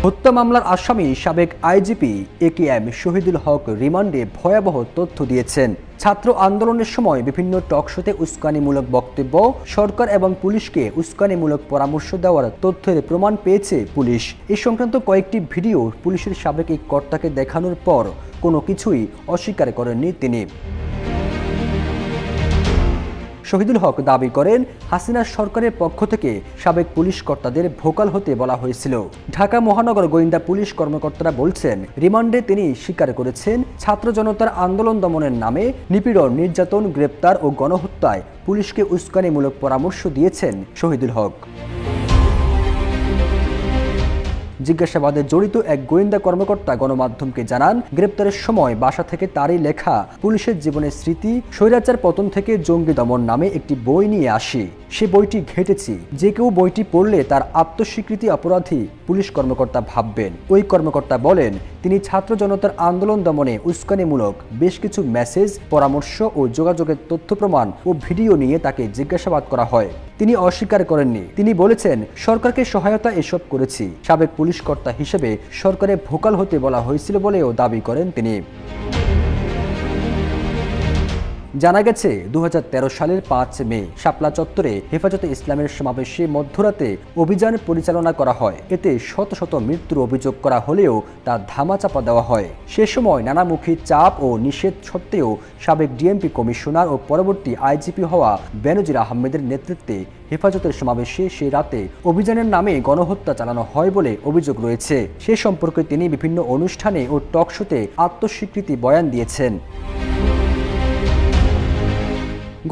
হত্যা মামলার আসামি সাবেক আইজিপি একেএম শহীদুল হক রিমান্ডে ভয়াবহ তথ্য দিয়েছেন। ছাত্র আন্দোলনের সময় বিভিন্ন টকশোতে উস্কানিমূলক বক্তব্য, সরকার এবং পুলিশকে উস্কানিমূলক পরামর্শ দেওয়ার তথ্যের প্রমাণ পেয়েছে পুলিশ। এ সংক্রান্ত কয়েকটি ভিডিও পুলিশের সাবেক এক কর্তাকে দেখানোর পর কোনো কিছুই অস্বীকার করেননি তিনি। শহীদুল হক দাবি করেন, হাসিনা সরকারের পক্ষ থেকে সাবেক পুলিশ কর্তাদের ভোকাল হতে বলা হয়েছিল। ঢাকা মহানগর গোয়েন্দা পুলিশ কর্মকর্তারা বলছেন, রিমান্ডে তিনি স্বীকার করেছেন ছাত্র জনতার আন্দোলন দমনের নামে নিপীড়ন, নির্যাতন, গ্রেপ্তার ও গণহত্যায় পুলিশকে উস্কানিমূলক পরামর্শ দিয়েছেন শহীদুল হক। জিজ্ঞাসাবাদে জড়িত এক গোয়েন্দা কর্মকর্তা গণমাধ্যমকে জানান, গ্রেপ্তারের সময় বাসা থেকে তারই লেখা পুলিশের জীবনের স্মৃতি, স্বৈরাচার পতন থেকে জঙ্গি দমন নামে একটি বই নিয়ে আসি। সে বইটি ঘেঁটেছি। যে কেউ বইটি পড়লে তার আত্মস্বীকৃতি অপরাধী পুলিশ কর্মকর্তা ভাববেন। ওই কর্মকর্তা বলেন, তিনি ছাত্র জনতার আন্দোলন দমনে উস্কানিমূলক বেশ কিছু মেসেজ, পরামর্শ ও যোগাযোগের তথ্য প্রমাণ ও ভিডিও নিয়ে তাকে জিজ্ঞাসাবাদ করা হয়। তিনি অস্বীকার করেননি। তিনি বলেছেন, সরকারকে সহায়তা এসব করেছি। সাবেক পুলিশ কর্তা হিসেবে সরকারের ভোকাল হতে বলা হয়েছিল বলেও দাবি করেন তিনি। জানা গেছে, 2013 সালের 5 মে শাপলা চত্বরে হেফাজতে ইসলামের সমাবেশে মধ্যরাতে অভিযান পরিচালনা করা হয়। এতে শত শত মৃত্যুর অভিযোগ করা হলেও তা ধামাচাপা দেওয়া হয়। সে সময় নানামুখী চাপ ও নিষেধ সত্ত্বেও সাবেক ডিএমপি কমিশনার ও পরবর্তী আইজিপি হওয়া বেনজির আহমেদের নেতৃত্বে হেফাজতের সমাবেশে সে রাতে অভিযানের নামে গণহত্যা চালানো হয় বলে অভিযোগ রয়েছে। সে সম্পর্কে তিনি বিভিন্ন অনুষ্ঠানে ও টকশোতে আত্মস্বীকৃতি বয়ান দিয়েছেন।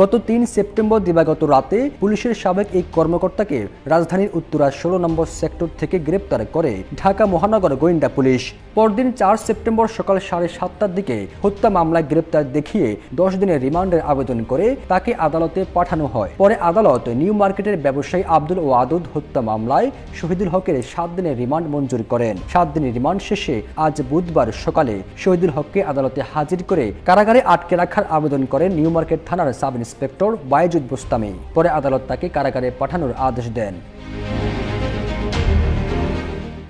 গত 3 সেপ্টেম্বর দিবাগত রাতে পুলিশের সাবেক এই কর্মকর্তাকে রাজধানীর উত্তরা 16 নম্বর সেক্টর থেকে গ্রেপ্তার করে ঢাকা মহানগর গোয়েন্দা পুলিশ। পরদিন 4 সেপ্টেম্বর সকাল 7:30টার দিকে হত্যা মামলায় গ্রেপ্তার দেখিয়ে 10 দিনের রিমান্ডের আবেদন করে তাকে আদালতে পাঠানো হয়। পরে আদালত নিউ মার্কেটের ব্যবসায়ী আব্দুল ওয়াদুদ হত্যা মামলায় শহীদুল হকের 7 দিনের রিমান্ড মঞ্জুর করেন। 7 দিনের রিমান্ড শেষে আজ বুধবার সকালে শহীদুল হককে আদালতে হাজির করে কারাগারে আটকে রাখার আবেদন করেন নিউ মার্কেট থানার সাব ইন্সপেক্টর বাইজুদ বোস্তামি। পরে আদালত তাকে কারাগারে পাঠানোর আদেশ দেন।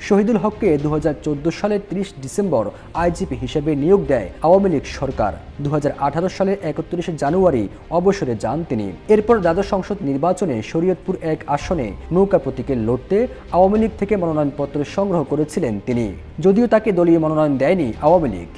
শহীদুল হককে 2014 সালের 30 ডিসেম্বর আইজিপি হিসেবে নিয়োগ দেয় আওয়ামী লীগ সরকার। 2018 সালের 31 জানুয়ারি অবসরে যান তিনি। এরপর দ্বাদশ সংসদ নির্বাচনে শরীয়তপুর 1 আসনে নৌকা প্রতীকে লড়তে আওয়ামী লীগ থেকে মনোনয়নপত্র সংগ্রহ করেছিলেন তিনি, যদিও তাকে দলীয় মনোনয়ন দেয়নি আওয়ামী লীগ।